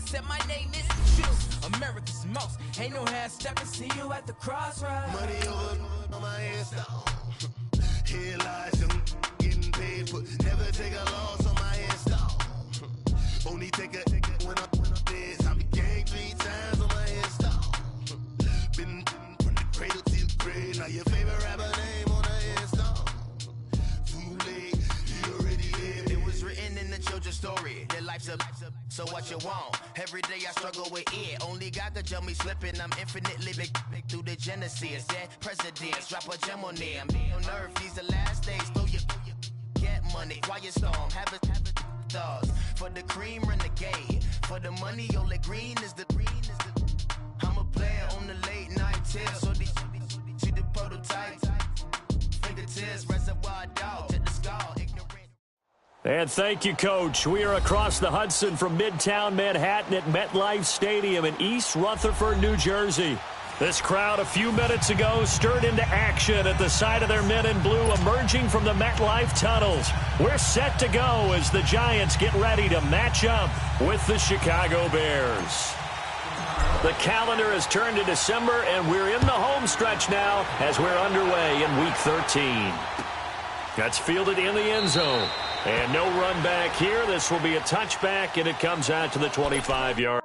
said my name is Juice. America's most. Ain't no half stepping. See you at the crossroads. Money over on my install. Here lies young, getting paid for. Never take a loss on my install. Only take a when I'm dead. I be gang 3 times on my install. Been from the cradle to the grave. Now your favorite rapper name on the install. Too late, you already lived. It was written in the children's story. Their life's a so what you want? Every day I struggle with it. Only God could jump me slipping. I'm infinitely big through the genesis. Dead presidents, drop a gem on them. On earth, these the last days. Throw your get money, quiet storm. Have a thoughts for the cream renegade. For the money, only green is the. I'm a player on the late night tip. So these see the prototype. Fingertips, reservoir dog to the skull. Ignorant. And thank you, Coach. We are across the Hudson from Midtown Manhattan at MetLife Stadium in East Rutherford, New Jersey. This crowd a few minutes ago stirred into action at the side of their men in blue emerging from the MetLife tunnels. We're set to go as the Giants get ready to match up with the Chicago Bears. The calendar has turned to December, and we're in the home stretch now as we're underway in Week 13. That's fielded in the end zone. And no run back here. This will be a touchback, and it comes out to the 25-yard.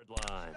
Line.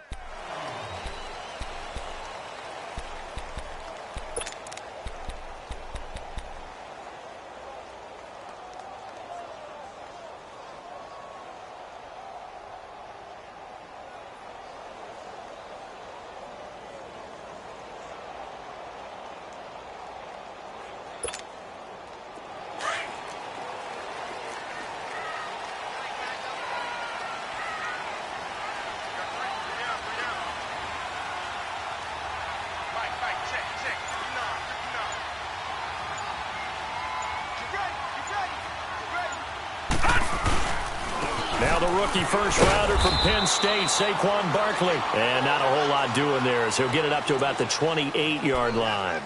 Now the rookie first-rounder from Penn State, Saquon Barkley. And not a whole lot doing there as he'll get it up to about the 28-yard line.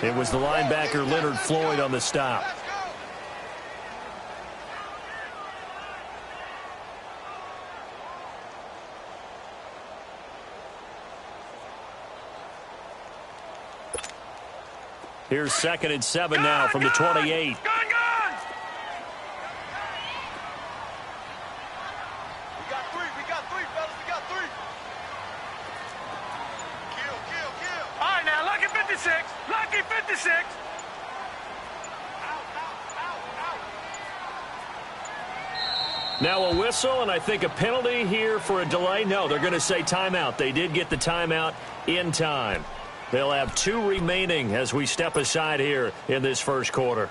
It was the linebacker Leonard Floyd on the stop. Here's 2nd and 7 now from the 28. Now a whistle, and I think a penalty here for a delay. No, they're going to say timeout. They did get the timeout in time. They'll have 2 remaining as we step aside here in this first quarter.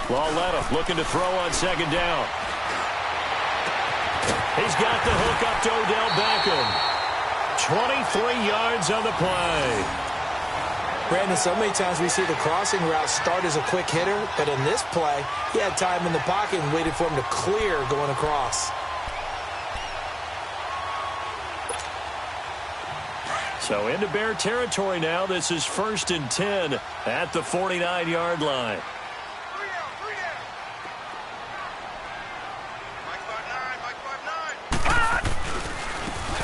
Lauletta looking to throw on 2nd down. He's got the hook up to Odell Beckham. 23 yards on the play. Brandon, so many times we see the crossing route start as a quick hitter, but in this play, he had time in the pocket and waited for him to clear going across. So into Bear territory now. This is 1st and 10 at the 49-yard line.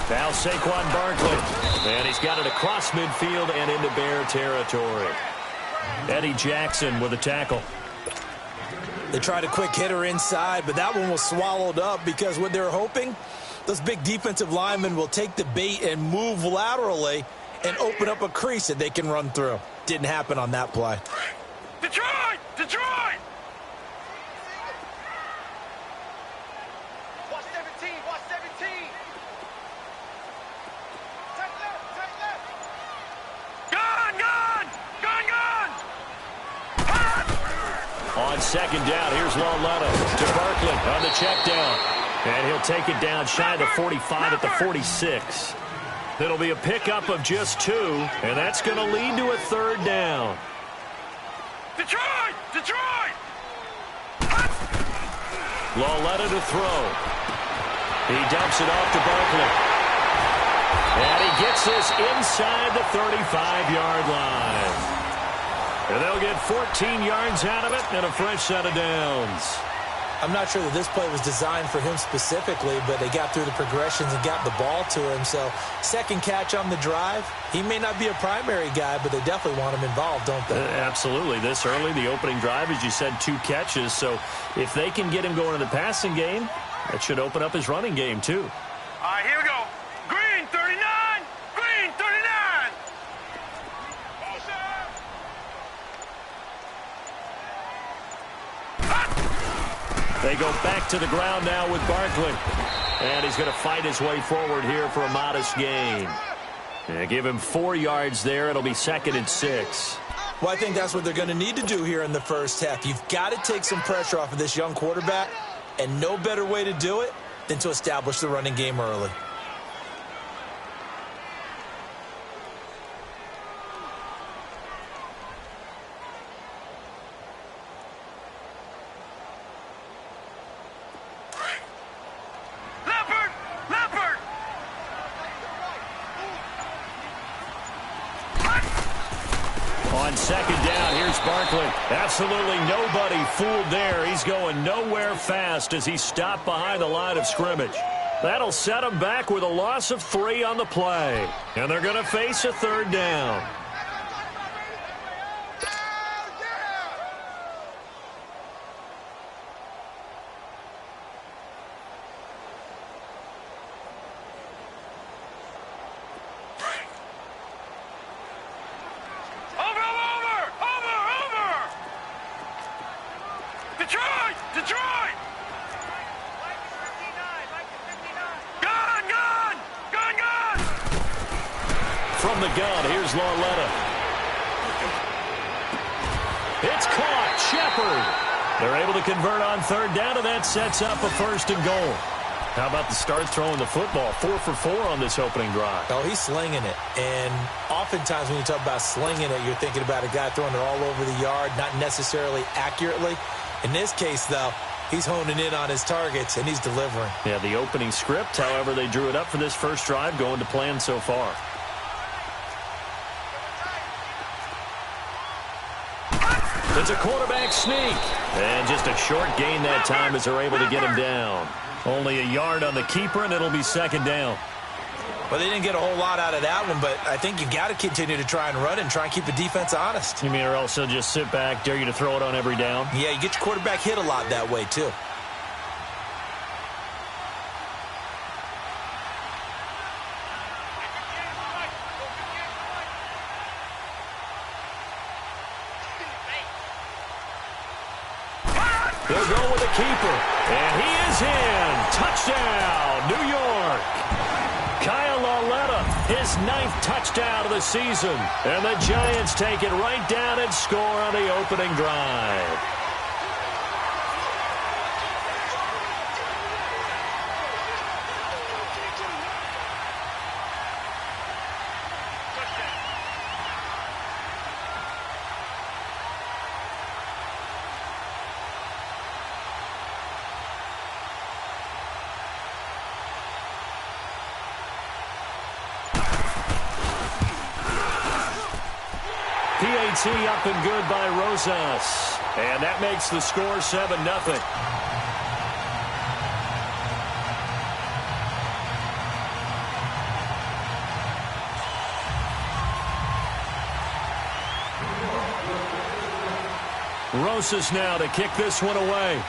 Now Saquon Barkley. And he's got it across midfield and into Bear territory. Eddie Jackson with a tackle. They tried a quick hitter inside, but that one was swallowed up because what they're hoping, those big defensive linemen will take the bait and move laterally and open up a crease that they can run through. Didn't happen on that play. Detroit! Detroit! Watch 17, watch 17. Take left, take left. Gun, gun! Gun, gun! On 2nd down, here's Lauletta to Barkley on the check down. And he'll take it down shy of the 45 at the 46. It'll be a pickup of just 2, and that's going to lead to a 3rd down. Detroit! Detroit! Lauletta to throw. He dumps it off to Barkley. And he gets this inside the 35-yard line. And they'll get 14 yards out of it and a fresh set of downs. I'm not sure that this play was designed for him specifically, but they got through the progressions and got the ball to him. So, second catch on the drive. He may not be a primary guy, but they definitely want him involved, don't they? Absolutely. This early, the opening drive, as you said, 2 catches. So, if they can get him going in the passing game, that should open up his running game, too. All right, here we go. Green 39! Green 39! They go back to the ground now with Barkley. And he's going to fight his way forward here for a modest gain. And give him 4 yards there. It'll be 2nd and 6. Well, I think that's what they're going to need to do here in the first half. You've got to take some pressure off of this young quarterback, and no better way to do it than to establish the running game early. On 2nd down, here's Barkley. Absolutely nobody fooled there. He's going nowhere fast as he stopped behind the line of scrimmage. That'll set him back with a loss of 3 on the play. And they're going to face a 3rd down. From the gun, here's Lauletta. It's caught. Shepard. They're able to convert on 3rd down, and that sets up a 1st and goal. How about the start throwing the football? 4 for 4 on this opening drive. Oh, he's slinging it. And oftentimes when you talk about slinging it, you're thinking about a guy throwing it all over the yard, not necessarily accurately. In this case, though, he's honing in on his targets, and he's delivering. Yeah, the opening script, however, they drew it up for this first drive, going to plan so far. It's a quarterback sneak. And just a short gain that time as they're able to get him down. Only a yard on the keeper, and it'll be 2nd down. Well, they didn't get a whole lot out of that one, but I think you got to continue to try and run and try and keep the defense honest. You mean, or else they'll just sit back, dare you to throw it on every down? Yeah, you get your quarterback hit a lot that way, too. They'll go with the keeper. And he is in. Touchdown, New York. Kyle Lauletta, his 9th touchdown of the season. And the Giants take it right down and score on the opening drive. PAT up and good by Rosas. And that makes the score 7-0. Rosas now to kick this one away.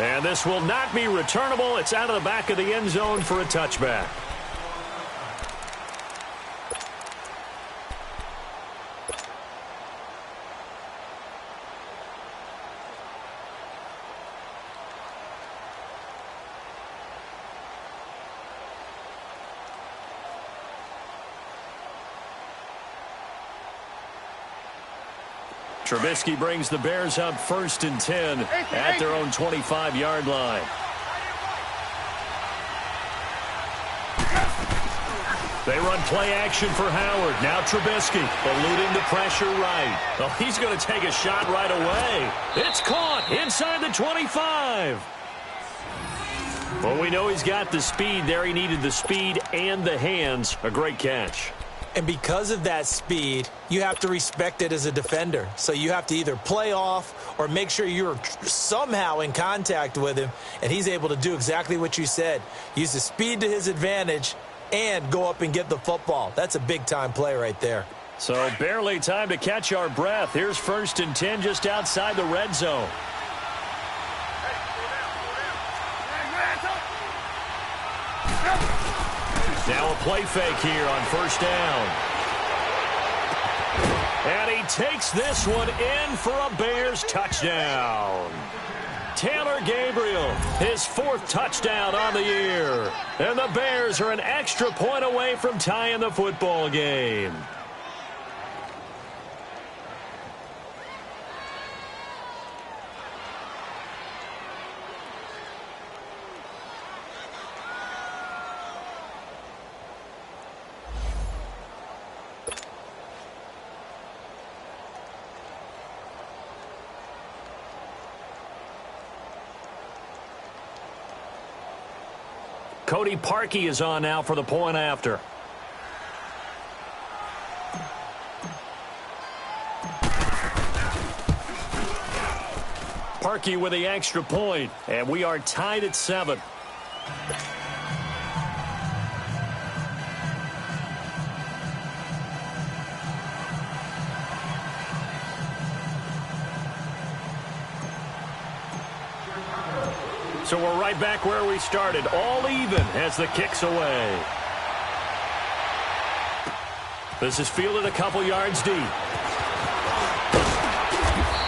And this will not be returnable. It's out of the back of the end zone for a touchback. Trubisky brings the Bears up 1st and 10 at their own 25-yard line. They run play action for Howard. Now Trubisky eluding the pressure right. Oh, he's going to take a shot right away. It's caught inside the 25. Well, we know he's got the speed there. He needed the speed and the hands. A great catch. And because of that speed, you have to respect it as a defender. So you have to either play off or make sure you're somehow in contact with him, and he's able to do exactly what you said. Use the speed to his advantage and go up and get the football. That's a big-time play right there. So barely time to catch our breath. Here's 1st and 10 just outside the red zone. Now a play fake here on 1st down. And he takes this one in for a Bears touchdown. Taylor Gabriel, his 4th touchdown on the year. And the Bears are an extra point away from tying the football game. Cody Parkey is on now for the point after. Parkey with the extra point, and we are tied at 7. So we're right back where we started, all even as the kick's away. This is fielded a couple yards deep.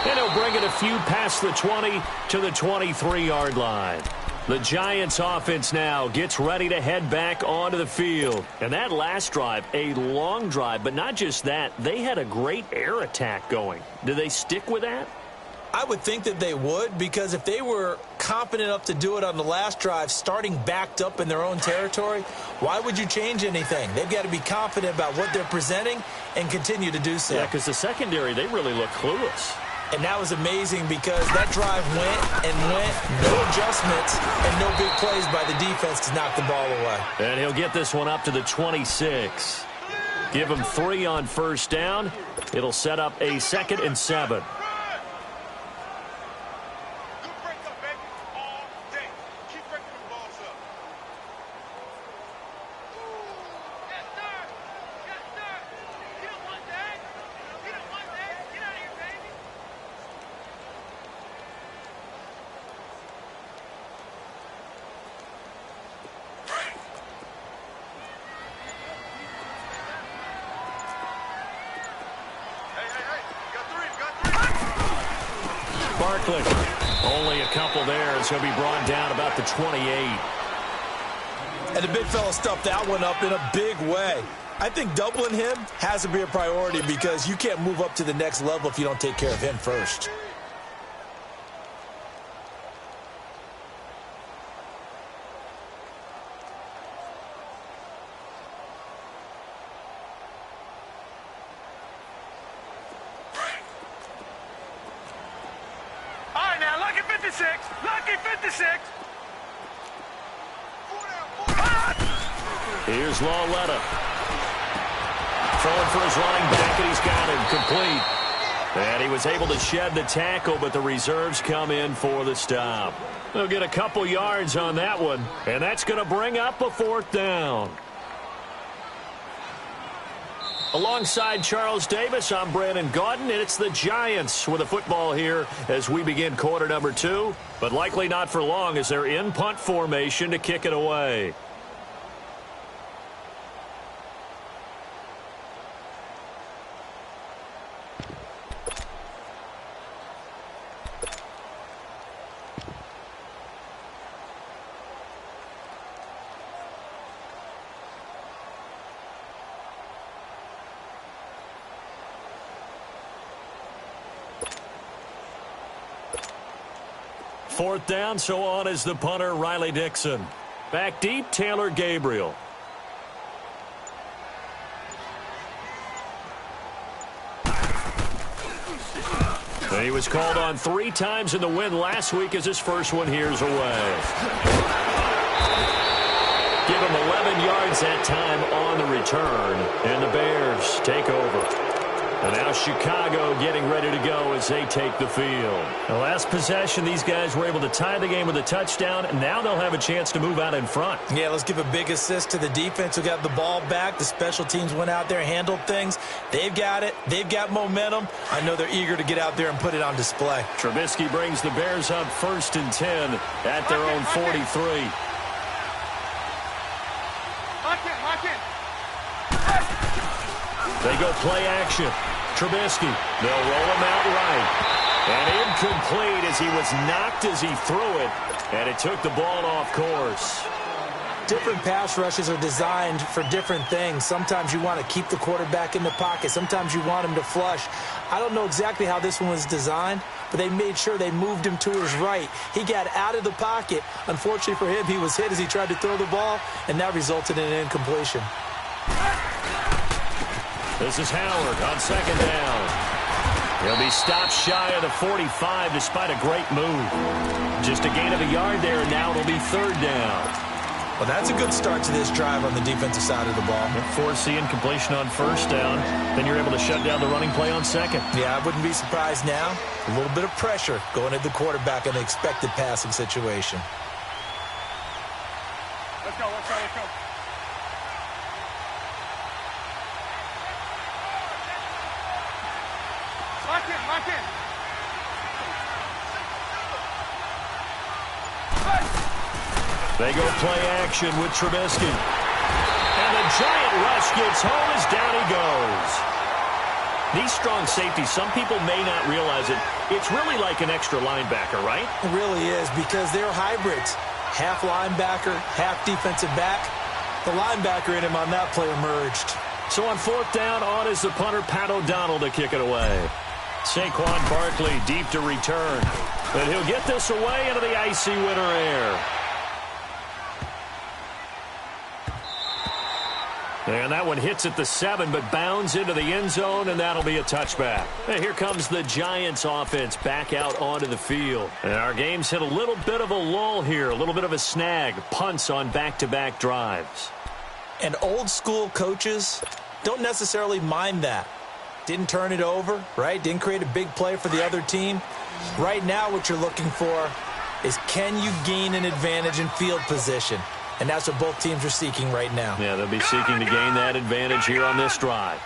And he'll bring it a few past the 20 to the 23-yard line. The Giants offense now gets ready to head back onto the field. And that last drive, a long drive, but not just that, they had a great air attack going. Do they stick with that? I would think that they would, because if they were confident enough to do it on the last drive, starting backed up in their own territory, why would you change anything? They've got to be confident about what they're presenting and continue to do so. Yeah, because the secondary, they really look clueless. And that was amazing because that drive went and went, no adjustments, and no big plays by the defense to knock the ball away. And he'll get this one up to the 26. Give him 3 on 1st down. It'll set up a 2nd and 7. Only a couple there as he'll be brought down about the 28. And the big fella stuffed that one up in a big way. I think doubling him has to be a priority because you can't move up to the next level if you don't take care of him first. Here's Lauletta. Throwing for his running back, and he's got him complete. And he was able to shed the tackle, but the reserves come in for the stop. They'll get a couple yards on that one, and that's going to bring up a 4th down. Alongside Charles Davis, I'm Brandon Gaudin, and it's the Giants with a football here as we begin quarter number 2, but likely not for long as they're in punt formation to kick it away. Fourth down, so on is the punter, Riley Dixon. Back deep, Taylor Gabriel. And he was called on 3 times in the win last week as his first one here's away. Give him 11 yards that time on the return, and the Bears take over. And now Chicago getting ready to go as they take the field. The last possession, these guys were able to tie the game with a touchdown, and now they'll have a chance to move out in front. Yeah, let's give a big assist to the defense who got the ball back. The special teams went out there, handled things. They've got it. They've got momentum. I know they're eager to get out there and put it on display. Trubisky brings the Bears up 1st and 10 at their own 43. They go play action. Trubisky, they'll roll him out right. And incomplete as he was knocked as he threw it. And it took the ball off course. Different pass rushes are designed for different things. Sometimes you want to keep the quarterback in the pocket. Sometimes you want him to flush. I don't know exactly how this one was designed, but they made sure they moved him to his right. He got out of the pocket. Unfortunately for him, he was hit as he tried to throw the ball, and that resulted in an incompletion. This is Howard on 2nd down. He'll be stopped shy of the 45 despite a great move. Just a gain of a yard there, and now it'll be 3rd down. Well, that's a good start to this drive on the defensive side of the ball. Force the incompletion on 1st down. Then you're able to shut down the running play on 2nd. Yeah, I wouldn't be surprised now. A little bit of pressure going at the quarterback in an expected passing situation. Let's go, let's go, let's go. Lock in. They go play action with Trubisky. And the giant rush gets home as down he goes. These strong safeties, some people may not realize it. It's really like an extra linebacker, right? It really is because they're hybrids. Half linebacker, half defensive back. The linebacker in him on that play emerged. So on 4th down, on is the punter, Pat O'Donnell, to kick it away. Saquon Barkley deep to return. But he'll get this away into the icy winter air. And that one hits at the 7, but bounds into the end zone, and that'll be a touchback. And here comes the Giants offense back out onto the field. And our game's hit a little bit of a lull here, a little bit of a snag. Punts on back-to-back drives. And old-school coaches don't necessarily mind that. Didn't turn it over, right? Didn't create a big play for the other team. Right now what you're looking for is can you gain an advantage in field position? And that's what both teams are seeking right now. Yeah, they'll be seeking to gain that advantage here on this drive.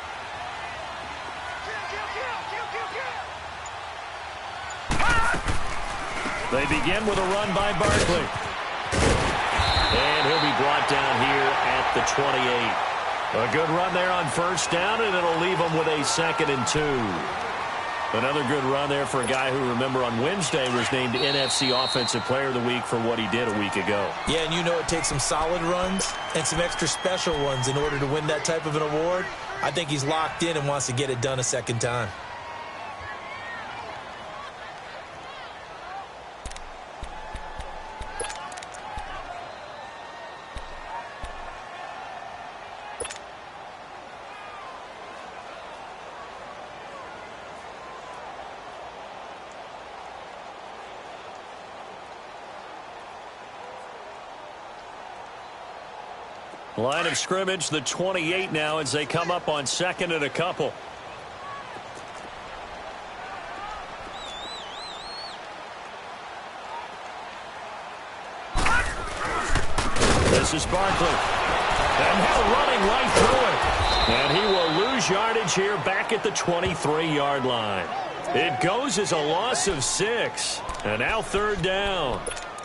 They begin with a run by Barkley. And he'll be brought down here at the 28. A good run there on 1st down, and it'll leave them with a 2nd and 2. Another good run there for a guy who, remember, on Wednesday was named NFC Offensive Player of the Week for what he did a week ago. Yeah, and you know it takes some solid runs and some extra special ones in order to win that type of an award. I think he's locked in and wants to get it done a 2nd time. Line of scrimmage, the 28 now as they come up on second and a couple. This is Barkley. And now running right through it. And he will lose yardage here back at the 23-yard line. It goes as a loss of 6. And now third down.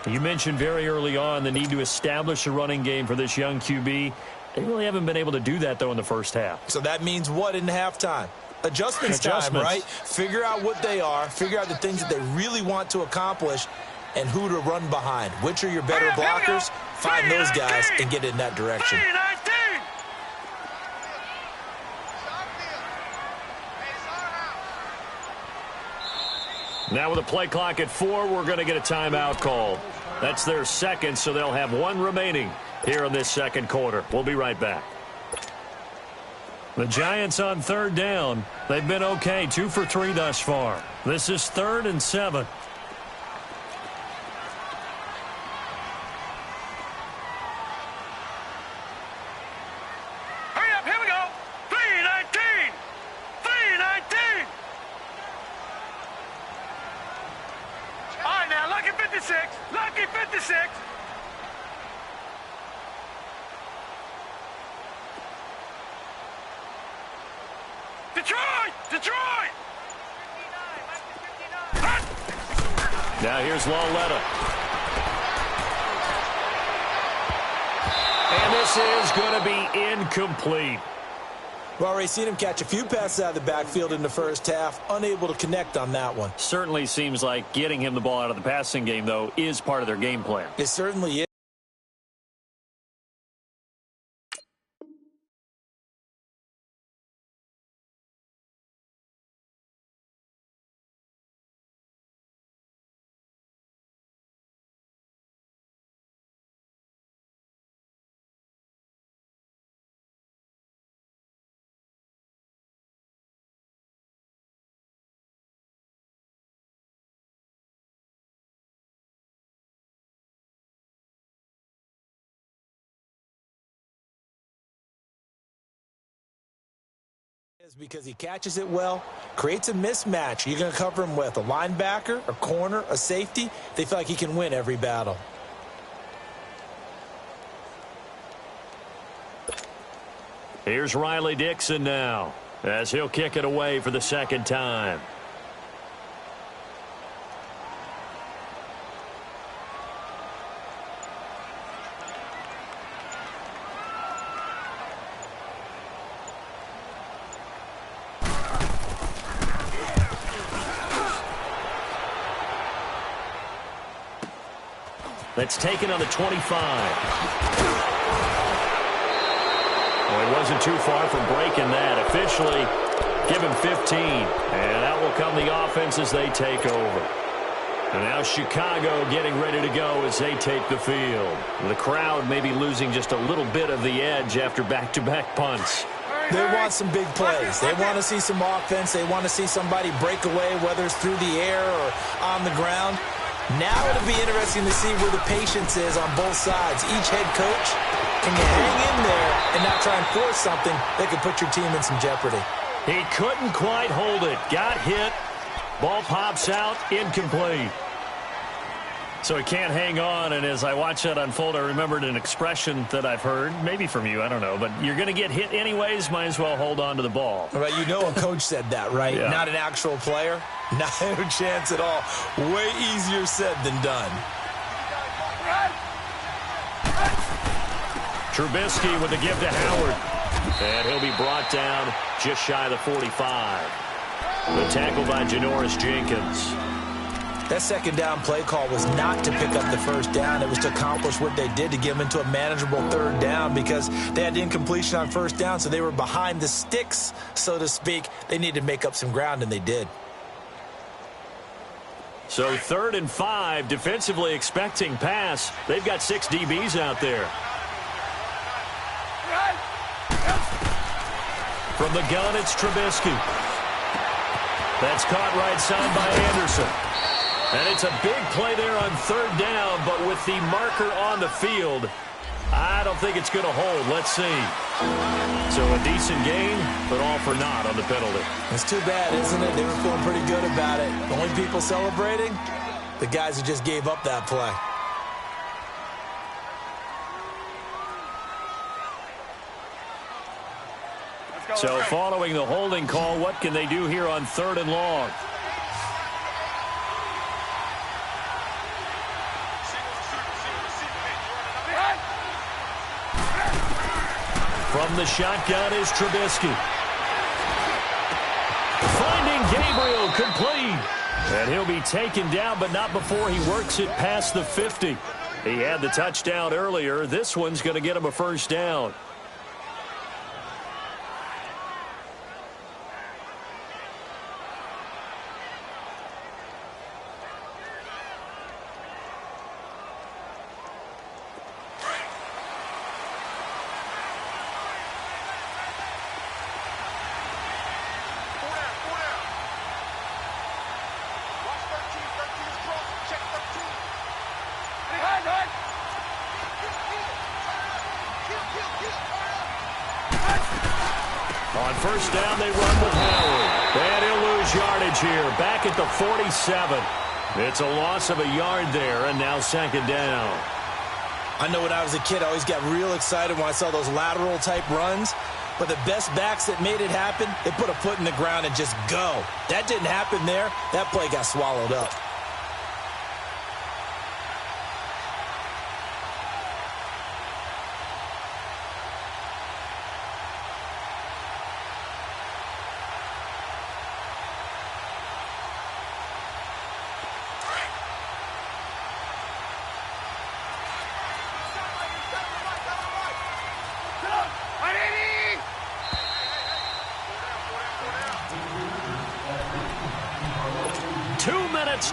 You mentioned very early on the need to establish a running game for this young QB. They really haven't been able to do that, though, in the first half. So that means what in halftime? Adjustments time, right? Figure out what they are, figure out the things that they really want to accomplish, and who to run behind. Which are your better blockers? Find those guys and get in that direction. Now with a play clock at 4, we're going to get a timeout call. That's their second, so they'll have one remaining here in this second quarter. We'll be right back. The Giants on third down. They've been okay, 2 for 3 thus far. This is 3rd and 7. Hurry up, here we go. 3:19. 3:19. All right, now, lucky 56. Lucky 56. Detroit! Detroit! Now here's Lauletta. And this is going to be incomplete. Well, already seen him catch a few passes out of the backfield in the first half, unable to connect on that one. Certainly seems like getting him the ball out of the passing game, though, is part of their game plan. It certainly is. Because he catches it well, creates a mismatch. You're going to cover him with a linebacker, a corner, a safety. They feel like he can win every battle. Here's Riley Dixon now as he'll kick it away for the second time. That's taken on the 25. Well, he wasn't too far from breaking that. Officially, give him 15. And out will come the offense as they take over. And now Chicago getting ready to go as they take the field. The crowd may be losing just a little bit of the edge after back-to-back punts. They want some big plays. They want to see some offense. They want to see somebody break away, whether it's through the air or on the ground. Now it'll be interesting to see where the patience is on both sides. Each head coach, can you hang in there and not try and force something that could put your team in some jeopardy? He couldn't quite hold it. Got hit. Ball pops out. Incomplete. So he can't hang on, and as I watch that unfold, I remembered an expression that I've heard, maybe from you, I don't know, but you're going to get hit anyways, might as well hold on to the ball. Right, you know a coach said that, right? Yeah. Not an actual player. Not a chance at all. Way easier said than done. Trubisky with the give to Howard. And he'll be brought down just shy of the 45. The tackle by Janoris Jenkins. That second down play call was not to pick up the first down. It was to accomplish what they did to get them into a manageable third down because they had incompletion on first down, so they were behind the sticks, so to speak. They needed to make up some ground, and they did. So 3rd and 5, defensively expecting pass. They've got 6 DBs out there. From the gun, it's Trubisky. That's caught right side by Anderson. And it's a big play there on 3rd down, but with the marker on the field, I don't think it's going to hold. Let's see. So a decent gain, but all for naught on the penalty. It's too bad, isn't it? They were feeling pretty good about it. The only people celebrating, the guys who just gave up that play. So following the holding call, what can they do here on 3rd and long? From the shotgun is Trubisky. Finding Gabriel, complete. And he'll be taken down, but not before he works it past the 50. He had the touchdown earlier. This one's going to get him a first down. On first down, they run with Howard. And he'll lose yardage here, back at the 47. It's a loss of a yard there, and now 2nd down. I know when I was a kid, I always got real excited when I saw those lateral-type runs. But the best backs that made it happen, they put a foot in the ground and just go. That didn't happen there. That play got swallowed up.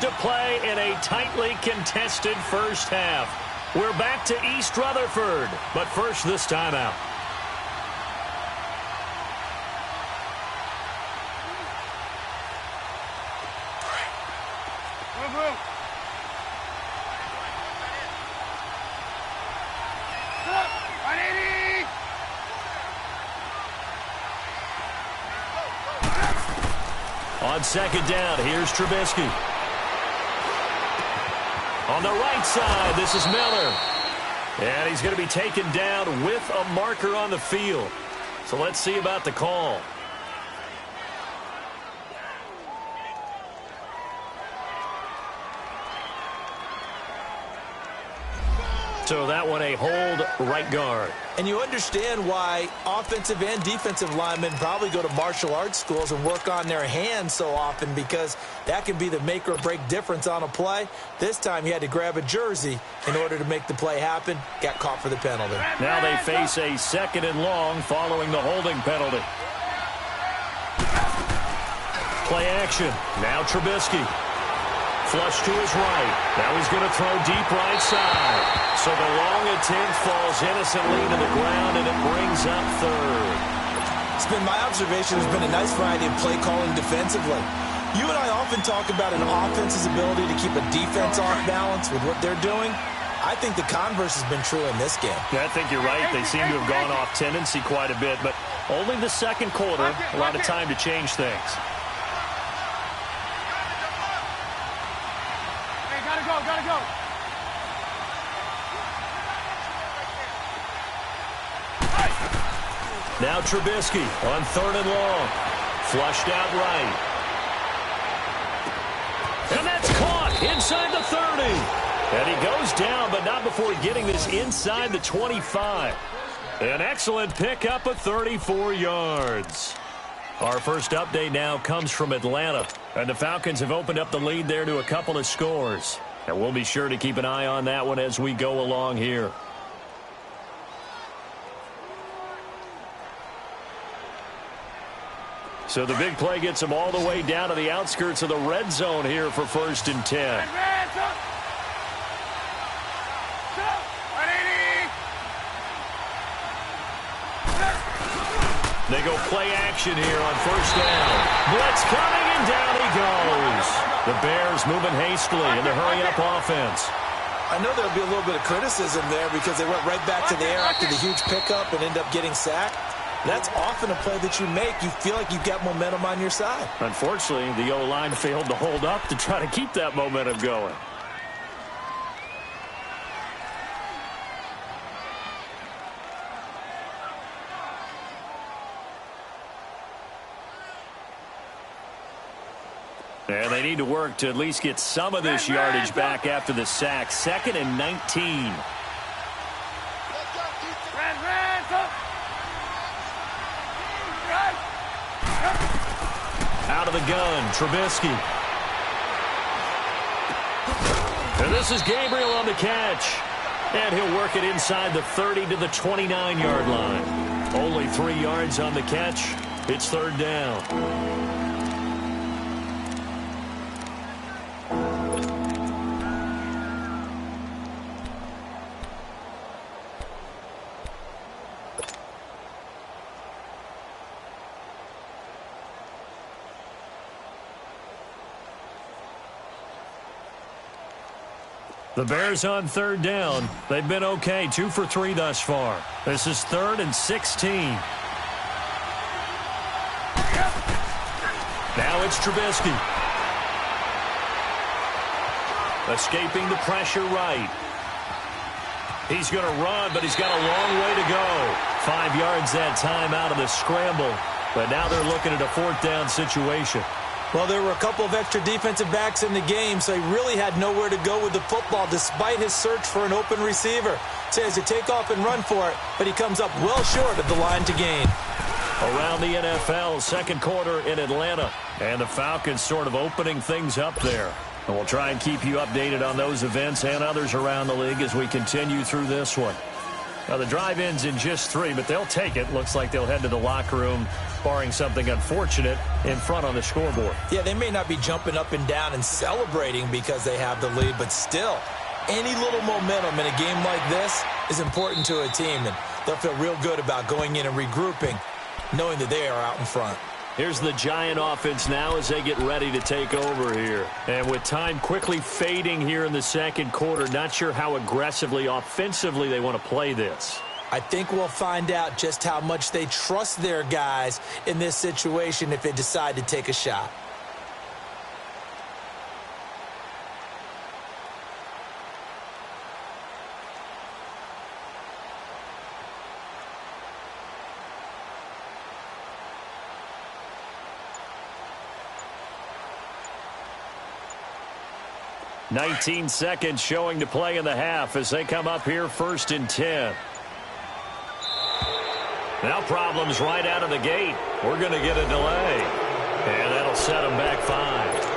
To play in a tightly contested first half. We're back to East Rutherford, but first this timeout. On 2nd down, here's Trubisky. On the right side, this is Miller. And he's going to be taken down with a marker on the field. So let's see about the call. So that one a hold, right guard. And you understand why offensive and defensive linemen probably go to martial arts schools and work on their hands so often, because that can be the make or break difference on a play. This time he had to grab a jersey in order to make the play happen. Got caught for the penalty. Now they face a 2nd and long following the holding penalty. Play action. Now Trubisky. Flush to his right. Now he's going to throw deep right side. So the long attempt falls innocently to the ground, and it brings up 3rd. It's been my observation. There's been a nice variety of play calling defensively. You and I often talk about an offense's ability to keep a defense off balance with what they're doing. I think the converse has been true in this game. Yeah, I think you're right. They seem to have gone off tendency quite a bit, but only the 2nd quarter, a lot of time to change things. Gotta go. Now Trubisky on 3rd and long. Flushed out right. And that's caught inside the 30. And he goes down, but not before getting this inside the 25. An excellent pickup of 34 yards. Our first update now comes from Atlanta. And the Falcons have opened up the lead there to a couple of scores. And we'll be sure to keep an eye on that one as we go along here. So the big play gets them all the way down to the outskirts of the red zone here for 1st and 10. They go play action here on 1st down. Blitz coming, and down he goes. The Bears moving hastily in the hurry-up offense. I know there'll be a little bit of criticism there because they went right back to the air after the huge pickup and end up getting sacked. That's often a play that you make. You feel like you've got momentum on your side. Unfortunately, the O-line failed to hold up to try to keep that momentum going. And they need to work to at least get some of this yardage back after the sack. 2nd and 19. Out of the gun, Trubisky. And this is Gabriel on the catch. And he'll work it inside the 30 to the 29-yard line. Only 3 yards on the catch. It's 3rd down. The Bears on 3rd down. They've been okay, 2 for 3 thus far. This is 3rd and 16. Now it's Trubisky. Escaping the pressure right. He's going to run, but he's got a long way to go. 5 yards that time out of the scramble. But now they're looking at a 4th down situation. Well, there were a couple of extra defensive backs in the game, so he really had nowhere to go with the football despite his search for an open receiver. So he has to take off and run for it, but he comes up well short of the line to gain. Around the NFL, 2nd quarter in Atlanta. And the Falcons sort of opening things up there. And we'll try and keep you updated on those events and others around the league as we continue through this one. Now, the drive ends in just 3, but they'll take it. Looks like they'll head to the locker room, barring something unfortunate, in front on the scoreboard. Yeah, they may not be jumping up and down and celebrating because they have the lead, but still, any little momentum in a game like this is important to a team, and they'll feel real good about going in and regrouping, knowing that they are out in front. Here's the Giant offense now as they get ready to take over here. And with time quickly fading here in the 2nd quarter, not sure how aggressively, offensively they want to play this. I think we'll find out just how much they trust their guys in this situation if they decide to take a shot. $19 seconds showing to play in the half as they come up here 1st and 10. Now problems right out of the gate. We're going to get a delay. And that'll set them back 5.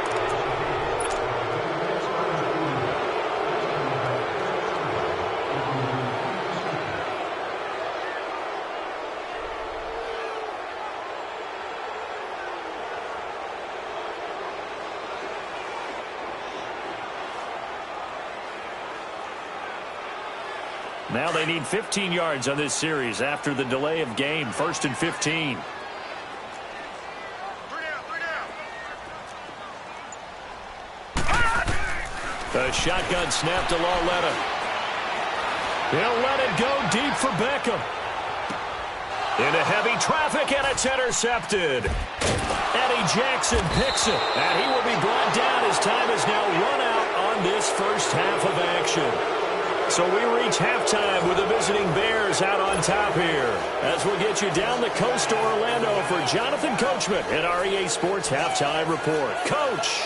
Now they need 15 yards on this series after the delay of game. 1st and 15. A shotgun snap to Lauletta. He'll let it go deep for Beckham. Into heavy traffic, and it's intercepted. Eddie Jackson picks it, and he will be brought down. His time is now run out on this first half of action. So we reach halftime with the visiting Bears out on top here. As we'll get you down the coast to Orlando for Jonathan Coachman at our EA Sports Halftime Report. Coach.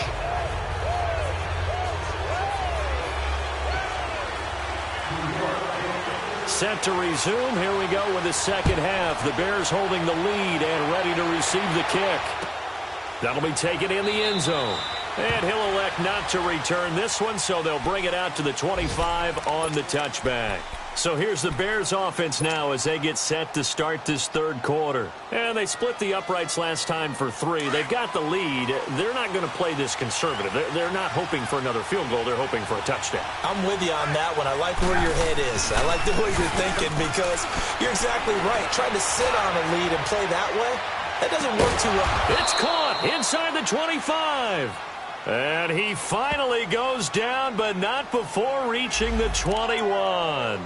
Set to resume. Here we go with the 2nd half. The Bears holding the lead and ready to receive the kick. That'll be taken in the end zone. And he'll elect not to return this one, so they'll bring it out to the 25 on the touchback. So here's the Bears offense now as they get set to start this 3rd quarter. And they split the uprights last time for 3. They've got the lead. They're not going to play this conservative. They're not hoping for another field goal. They're hoping for a touchdown. I'm with you on that one. I like where your head is. I like the way you're thinking because you're exactly right. Trying to sit on a lead and play that way, that doesn't work too well. It's caught inside the 25. And he finally goes down, but not before reaching the 21.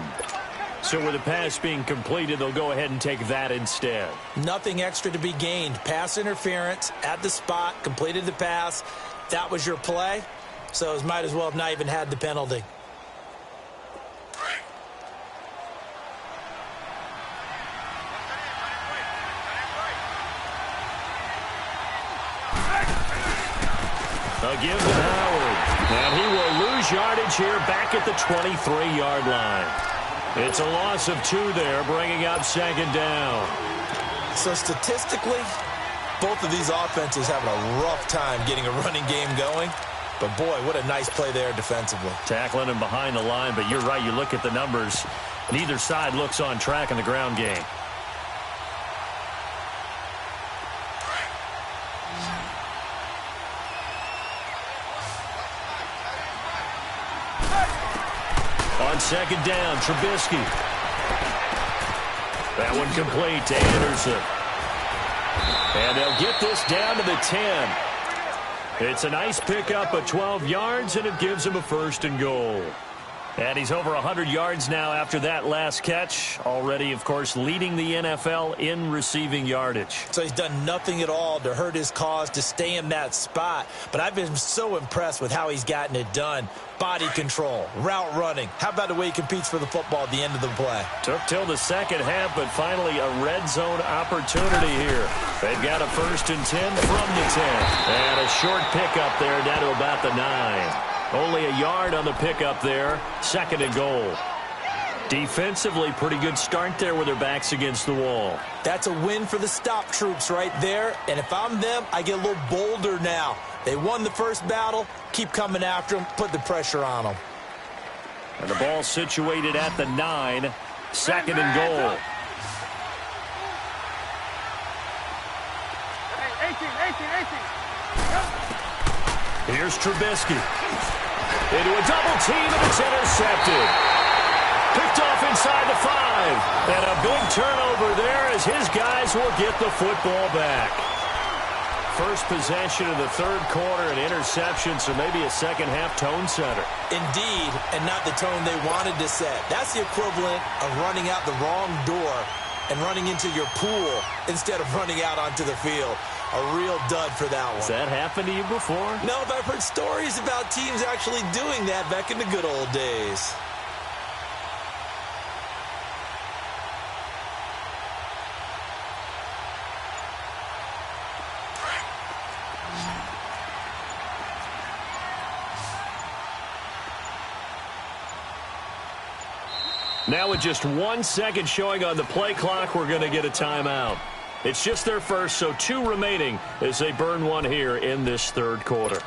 So with the pass being completed, they'll go ahead and take that instead. Nothing extra to be gained. Pass interference at the spot, completed the pass. That was your play, so it might as well have not even had the penalty. A give to Howard. And he will lose yardage here back at the 23-yard line. It's a loss of 2 there, bringing up second down. So statistically, both of these offenses having a rough time getting a running game going. But, boy, what a nice play there defensively. Tackling him behind the line, but you're right. You look at the numbers. Neither side looks on track in the ground game. On second down, Trubisky. That one complete to Anderson. And they'll get this down to the 10. It's a nice pickup of 12 yards, and it gives him a 1st and goal. And he's over 100 yards now after that last catch. Already, of course, leading the NFL in receiving yardage. So he's done nothing at all to hurt his cause, to stay in that spot. But I've been so impressed with how he's gotten it done. Body control, route running. How about the way he competes for the football at the end of the play? Took till the second half, but finally a red zone opportunity here. They've got a 1st and 10 from the 10. And a short pickup there down to about the 9. Only a yard on the pickup there. 2nd and goal. Defensively, pretty good start there with their backs against the wall. That's a win for the stop troops right there. And if I'm them, I get a little bolder now. They won the first battle. Keep coming after them. Put the pressure on them. And the ball situated at the 9. 2nd and goal. 18. Here's Trubisky. Into a double team, and it's intercepted. Picked off inside the 5. And a big turnover there as his guys will get the football back. First possession of the 3rd quarter, an interception, so maybe a second-half tone setter. Indeed, and not the tone they wanted to set. That's the equivalent of running out the wrong door and running into your pool instead of running out onto the field. A real dud for that one. Has that happened to you before? No, but I've heard stories about teams actually doing that back in the good old days. Now with just 1 second showing on the play clock, we're going to get a timeout. It's just their first, so 2 remaining as they burn one here in this 3rd quarter.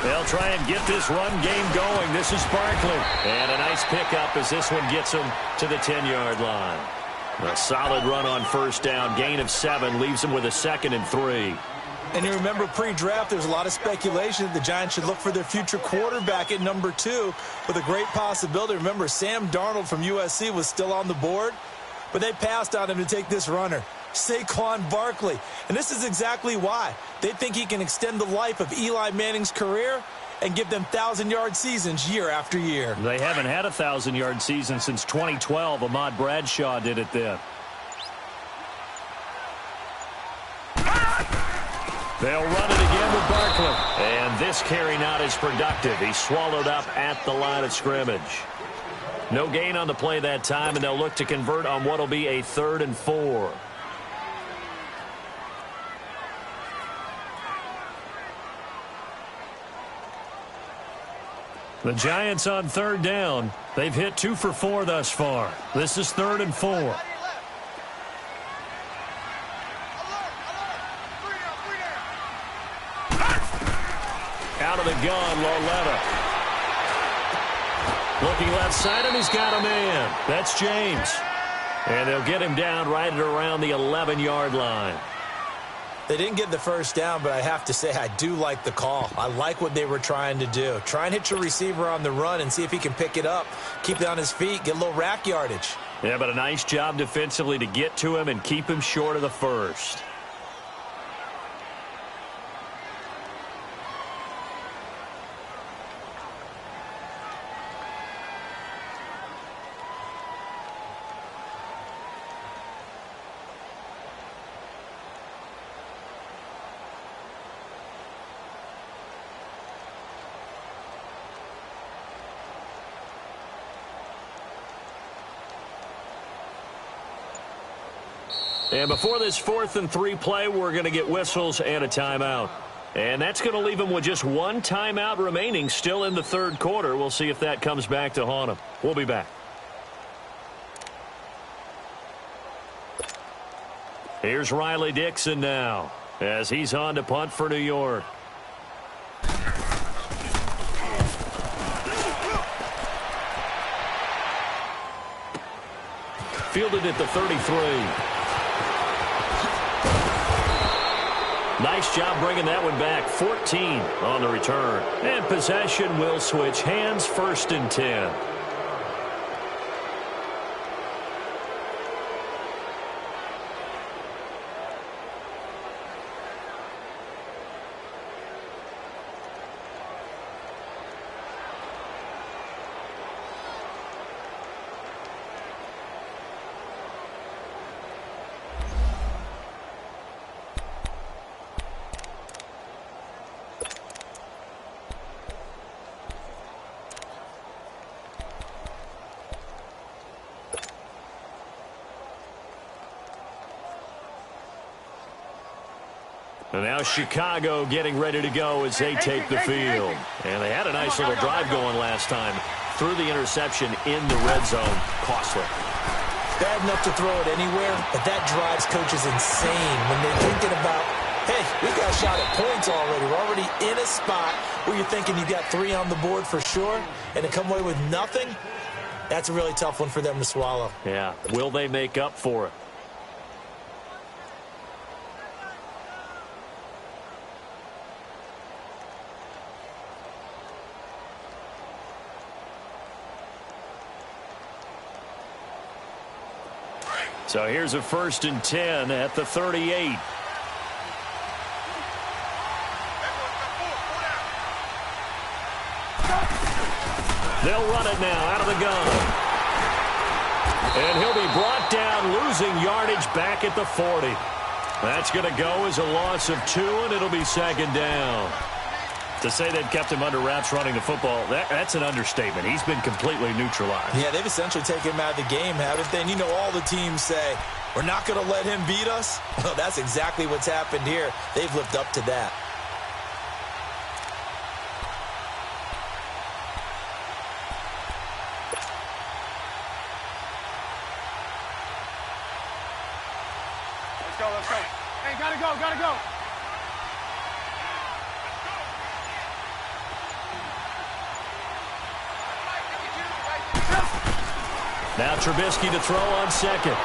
They'll try and get this run game going. This is Barkley. And a nice pickup as this one gets him to the 10-yard line. A solid run on 1st down. Gain of 7 leaves him with a 2nd and 3. And you remember pre-draft, there's a lot of speculation that the Giants should look for their future quarterback at number 2 with a great possibility. Remember, Sam Darnold from USC was still on the board, but they passed on him to take this runner. Saquon Barkley. And this is exactly why. They think he can extend the life of Eli Manning's career and give them 1,000-yard seasons year after year. They haven't had a 1,000-yard season since 2012. Ahmad Bradshaw did it then. They'll run it again with Barkley. And this carry not as productive. He's swallowed up at the line of scrimmage. No gain on the play that time, and they'll look to convert on what will be a 3rd and 4. The Giants on 3rd down. They've hit 2 for 4 thus far. This is 3rd and 4. Out of the gun, Loletta. Looking left side, and he's got a man. That's James. And they'll get him down right at around the 11-yard line. They didn't get the first down, but I have to say I do like the call. I like what they were trying to do. Try and hit your receiver on the run and see if he can pick it up, keep it on his feet, get a little rack yardage. Yeah, but a nice job defensively to get to him and keep him short of the first. And before this 4th and 3 play, we're going to get whistles and a timeout. And that's going to leave them with just 1 timeout remaining still in the 3rd quarter. We'll see if that comes back to haunt them. We'll be back. Here's Riley Dixon now as he's on to punt for New York. Fielded at the 33. Nice job bringing that one back. 14 on the return. And possession will switch hands. 1st and 10. And now Chicago getting ready to go as they take the field. And they had a nice little drive going last time. Threw the interception in the red zone. Costly. Bad enough to throw it anywhere, but that drives coaches insane when they're thinking about, hey, we got a shot at points already. We're already in a spot where you're thinking you got 3 on the board for sure, and to come away with nothing, that's a really tough one for them to swallow. Yeah. Will they make up for it? So here's a 1st and 10 at the 38. They'll run it now out of the gun. And he'll be brought down, losing yardage back at the 40. That's going to go as a loss of 2, and it'll be 2nd down. To say they've kept him under wraps running the football, that's an understatement. He's been completely neutralized. Yeah, they've essentially taken him out of the game, haven't they? And you know all the teams say, we're not going to let him beat us. Well, that's exactly what's happened here. They've lived up to that. Let's go, let's go. Hey, gotta go, gotta go. Now Trubisky to throw on 2nd.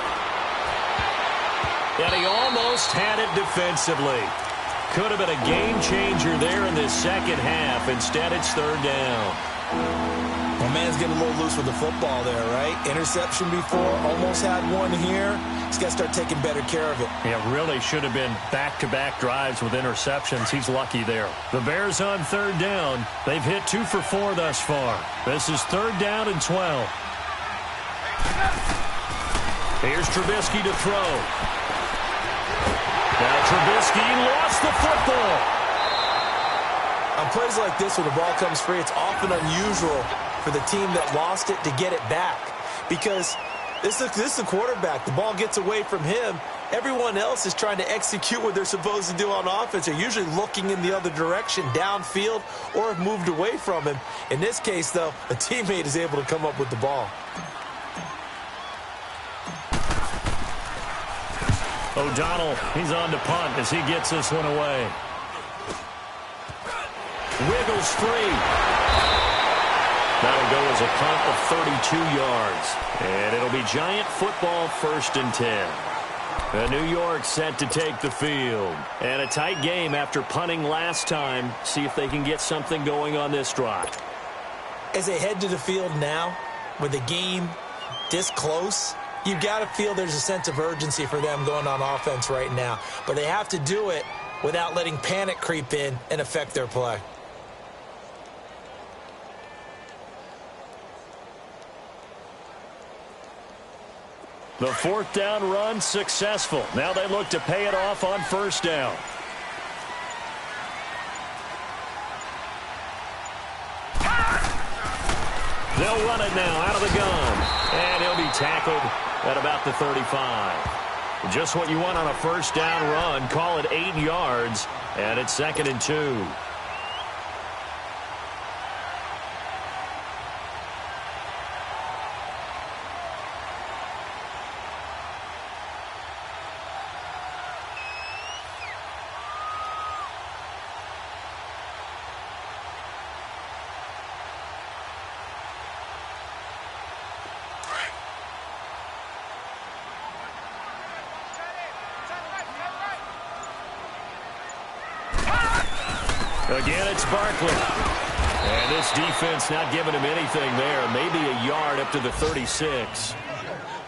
And he almost had it defensively. Could have been a game changer there in this 2nd half. Instead, it's 3rd down. My man's getting a little loose with the football there, right? Interception before, almost had one here. He's got to start taking better care of it. Yeah, really should have been back-to-back drives with interceptions. He's lucky there. The Bears on third down. They've hit 2 for 4 thus far. This is third down and 12. Here's Trubisky to throw. Now Trubisky lost the football. On plays like this, when the ball comes free, it's often unusual for the team that lost it to get it back. Because this is the quarterback. The ball gets away from him. Everyone else is trying to execute what they're supposed to do on offense. They're usually looking in the other direction, downfield, or have moved away from him. In this case, though, a teammate is able to come up with the ball. O'Donnell, he's on to punt as he gets this one away. Wiggles free. That'll go as a punt of 32 yards. And it'll be Giant football, 1st and 10. The New York set to take the field. And a tight game after punting last time. See if they can get something going on this drive. As they head to the field now, with the game this close, you've got to feel there's a sense of urgency for them going on offense right now. But they have to do it without letting panic creep in and affect their play. The 4th down run successful. Now they look to pay it off on 1st down. They'll run it now out of the gun. And he'll be tackled at about the 35. Just what you want on a 1st down run. Call it 8 yards. And it's 2nd and 2. Again, it's Barkley. And this defense not giving him anything there. Maybe a yard up to the 36.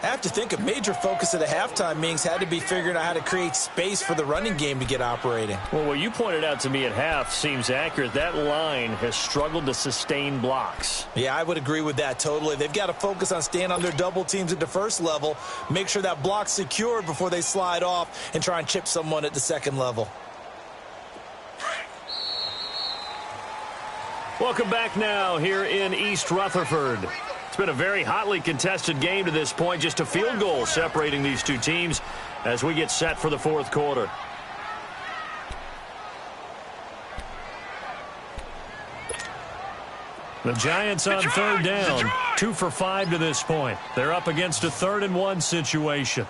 I have to think a major focus of the halftime meetings had to be figuring out how to create space for the running game to get operating. Well, what you pointed out to me at half seems accurate. That line has struggled to sustain blocks. Yeah, I would agree with that totally. They've got to focus on staying on their double teams at the first level, make sure that block's secured before they slide off and try and chip someone at the second level. Welcome back now here in East Rutherford. It's been a very hotly contested game to this point. Just a field goal separating these two teams as we get set for the 4th quarter. The Giants on 3rd down. 2 for 5 to this point. They're up against a 3rd and 1 situation.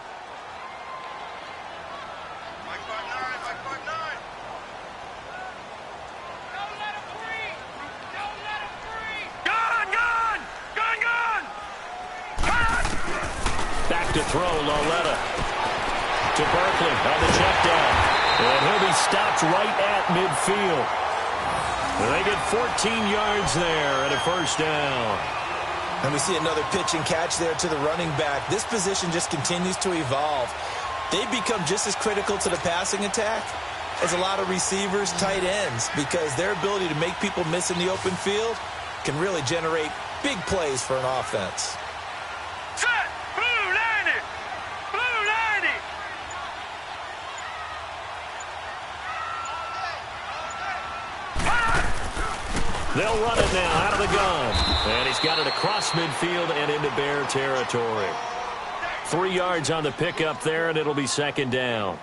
To throw, Loretta to Barkley on the check down. And he'll be stopped right at midfield. And they get 14 yards there and a 1st down. And we see another pitch and catch there to the running back. This position just continues to evolve. They've become just as critical to the passing attack as a lot of receivers, tight ends, because their ability to make people miss in the open field can really generate big plays for an offense. They'll run it now out of the gun. And he's got it across midfield and into Bear territory. 3 yards on the pickup there, and it'll be 2nd down.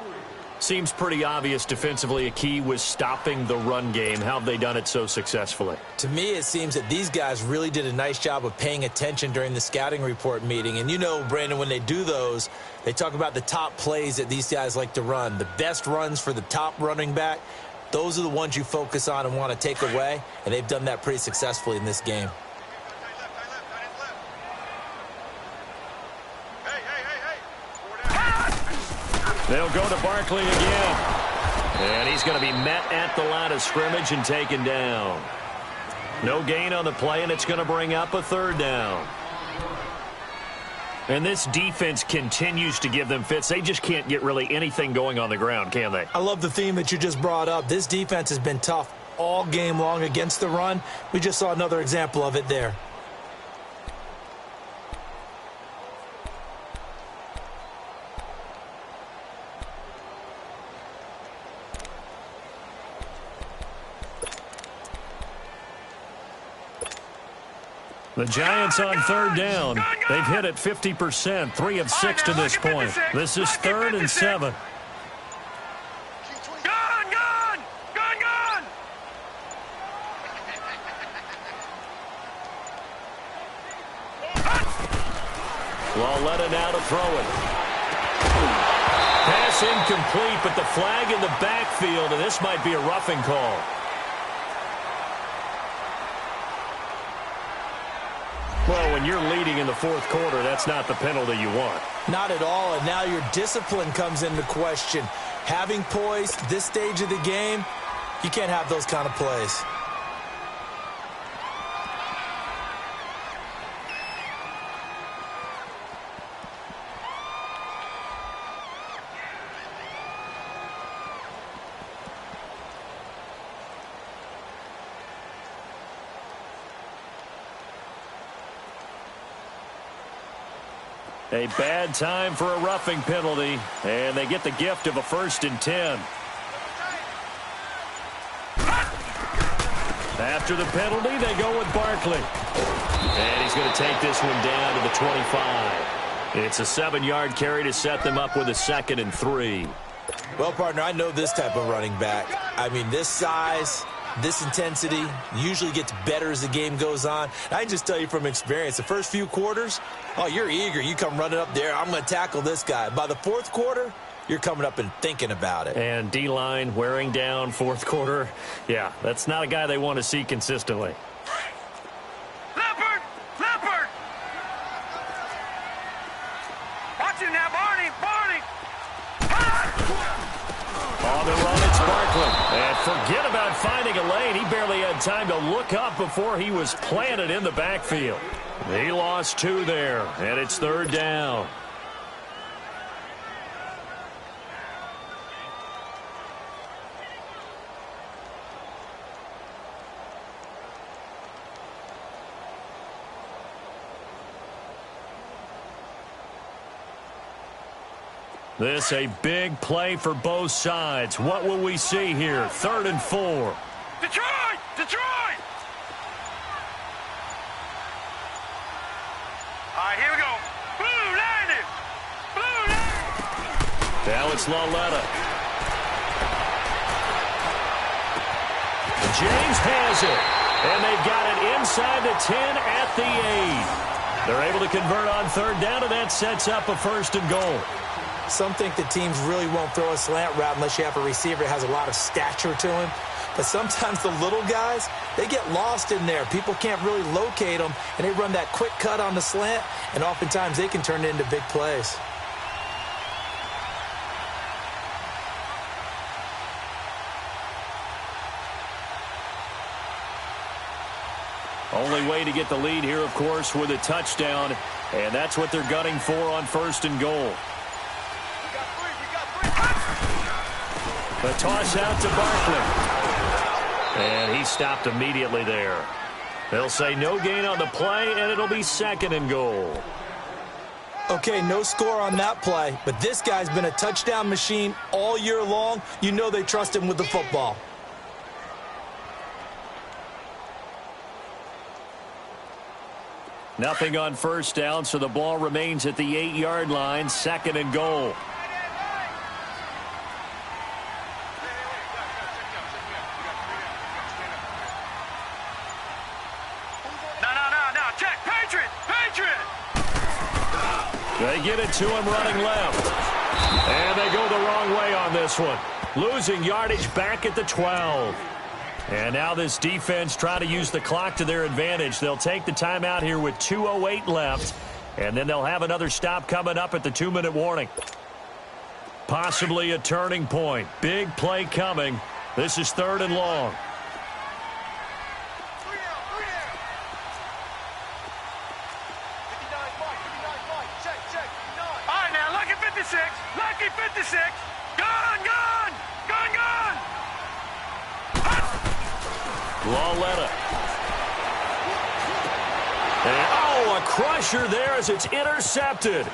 Seems pretty obvious defensively a key was stopping the run game. How have they done it so successfully? To me, it seems that these guys really did a nice job of paying attention during the scouting report meeting. And you know, Brandon, when they do those, they talk about the top plays that these guys like to run. The best runs for the top running back. Those are the ones you focus on and want to take away, and they've done that pretty successfully in this game. They'll go to Barkley again. And he's going to be met at the line of scrimmage and taken down. No gain on the play, and it's going to bring up a third down. And this defense continues to give them fits. They just can't get really anything going on the ground, can they? I love the theme that you just brought up. This defense has been tough all game long against the run. We just saw another example of it there. The Giants on third down. They've hit it 50%, 3 of 6 to this point. This is 3rd and 7. Gone! Lauletta now to throw it. Pass incomplete, but the flag in the backfield, and this might be a roughing call. Well, when you're leading in the fourth quarter, that's not the penalty you want. Not at all, and now your discipline comes into question. Having poise this stage of the game, you can't have those kind of plays. A bad time for a roughing penalty, and they get the gift of a 1st and 10. After the penalty, they go with Barkley. And he's going to take this one down to the 25. It's a 7-yard carry to set them up with a 2nd and 3. Well, partner, I know this type of running back. I mean, this size, this intensity usually gets better as the game goes on. I can just tell you from experience, the first few quarters, oh, you're eager. You come running up there, I'm going to tackle this guy. By the fourth quarter, you're coming up and thinking about it. And D-line wearing down fourth quarter. Yeah, that's not a guy they want to see consistently. Leopard! Watch him now, Barney! On the run, it's Barkley. And forget about finding a lane. He barely had time to look up before he was planted in the backfield. He lost 2 there, and it's 3rd down. This a big play for both sides. What will we see here? 3rd and 4. Detroit! All right, here we go. Blue landed! Now it's Lauletta. James has it. And they've got it inside the 10 at the 8. They're able to convert on 3rd down, and that sets up a 1st and goal. Some think the teams really won't throw a slant route unless you have a receiver that has a lot of stature to him. But sometimes the little guys, they get lost in there. People can't really locate them, and they run that quick cut on the slant, and oftentimes they can turn it into big plays. Only way to get the lead here, of course, with a touchdown, and that's what they're gunning for on 1st and goal. The toss out to Barkley. And he stopped immediately there. They'll say no gain on the play, and it'll be 2nd and goal. Okay, no score on that play, but this guy's been a touchdown machine all year long. You know they trust him with the football. Nothing on 1st down, so the ball remains at the 8-yard line, 2nd and goal. They get it to him running left. And they go the wrong way on this one. Losing yardage back at the 12. And now this defense trying to use the clock to their advantage. They'll take the timeout here with 2:08 left. And then they'll have another stop coming up at the 2-minute warning. Possibly a turning point. Big play coming. This is 3rd and long. 6. Gun, gun! Gun, gun! Lawletta. And, oh, a crusher there as it's intercepted.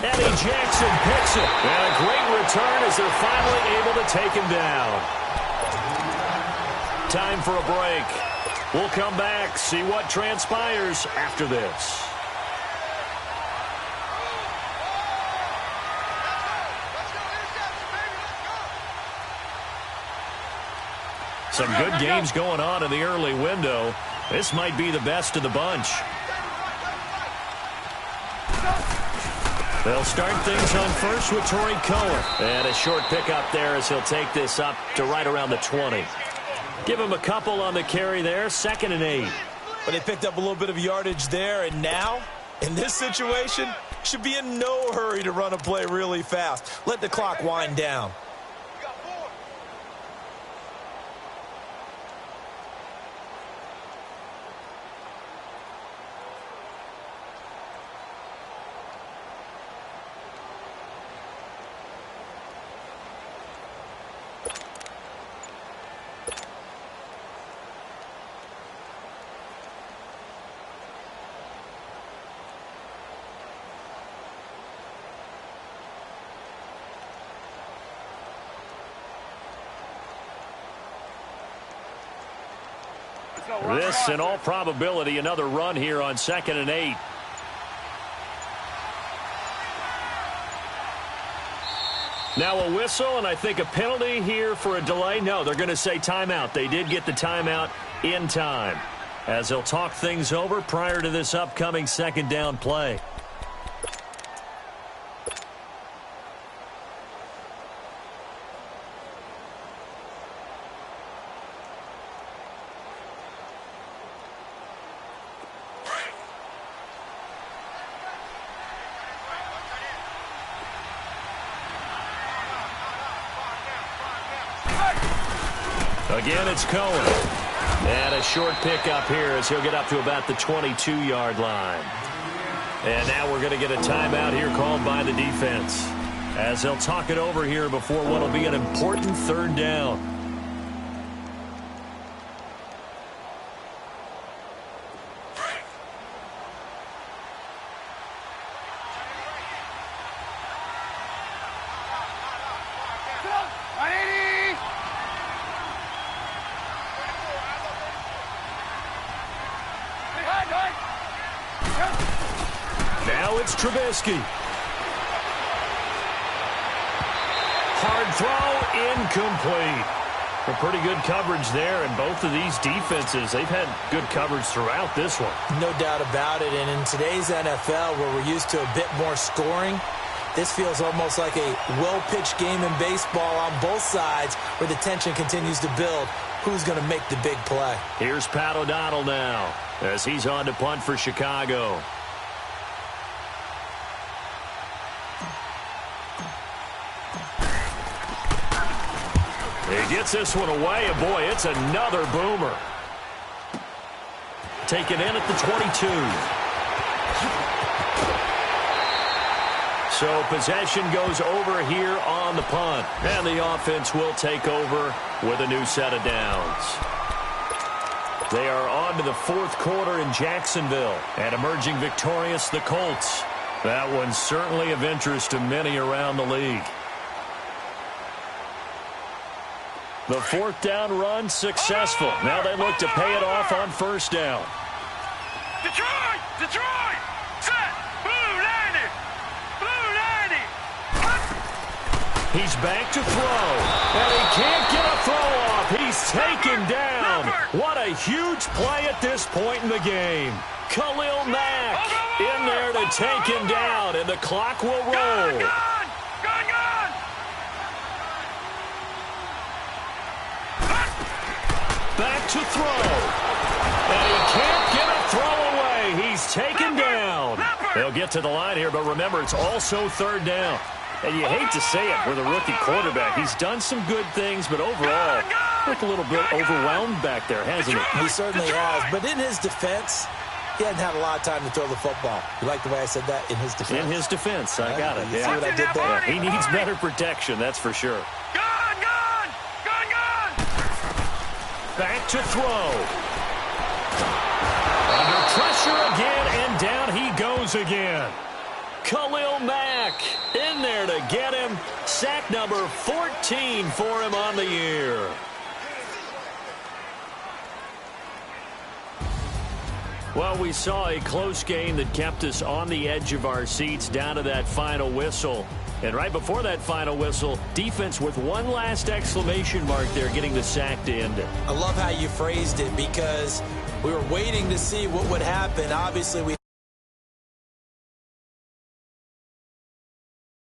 Eddie Jackson picks it. And a great return as they're finally able to take him down. Time for a break. We'll come back, see what transpires after this. Some good games going on in the early window. This might be the best of the bunch. They'll start things on first with Torrey Cohen. And a short pickup there as he'll take this up to right around the 20. Give him a couple on the carry there, 2nd and 8. But they picked up a little bit of yardage there, and now, in this situation, should be in no hurry to run a play really fast. Let the clock wind down. This, in all probability, another run here on 2nd and 8. Now a whistle, and I think a penalty here for a delay. No, they're going to say timeout. They did get the timeout in time, as they'll talk things over prior to this upcoming 2nd down play. Again, it's Cohen. And a short pickup here as he'll get up to about the 22-yard line. And now we're going to get a timeout here called by the defense, as they'll talk it over here before what will be an important 3rd down. Now it's Trubisky. Hard throw, incomplete. A pretty good coverage there, and both of these defenses, they've had good coverage throughout this one. No doubt about it, and in today's NFL, where we're used to a bit more scoring, this feels almost like a well-pitched game in baseball on both sides, where the tension continues to build. Who's going to make the big play? Here's Pat O'Donnell now, as he's on to punt for Chicago. He gets this one away, and boy, it's another boomer. Taken in at the 22. So possession goes over here on the punt, and the offense will take over with a new set of downs. They are on to the 4th quarter in Jacksonville, and emerging victorious, the Colts. That one's certainly of interest to many around the league. The 4th down run successful. Now they look to pay it off on 1st down. Detroit! Detroit! Set! Blue 90! Blue 90! He's back to throw, and he can't get a throw off. He's taken down. What a huge play at this point in the game. Khalil Mack in there to take him down, and the clock will roll. Gun! Gun! Gun! Back to throw, and he can't get a throw away. He's taken down. They'll get to the line here, but remember, it's also 3rd down. And you hate to say it with a rookie quarterback. He's done some good things, but overall, looked a little bit overwhelmed back there, hasn't he? He certainly has. But in his defense, He hadn't had a lot of time to throw the football. You like the way I said that? In his defense. In his defense. I got it. You Yeah. see what I did there? He needs better protection, that's for sure. Gone, gone, gone, gone. Back to throw. Under pressure again, and down he goes again. Khalil Mack in there to get him. Sack number 14 for him on the year. Well, we saw a close game that kept us on the edge of our seats down to that final whistle. And right before that final whistle, defense with one last exclamation mark there, getting the sack to end it. I love how you phrased it because we were waiting to see what would happen. Obviously, we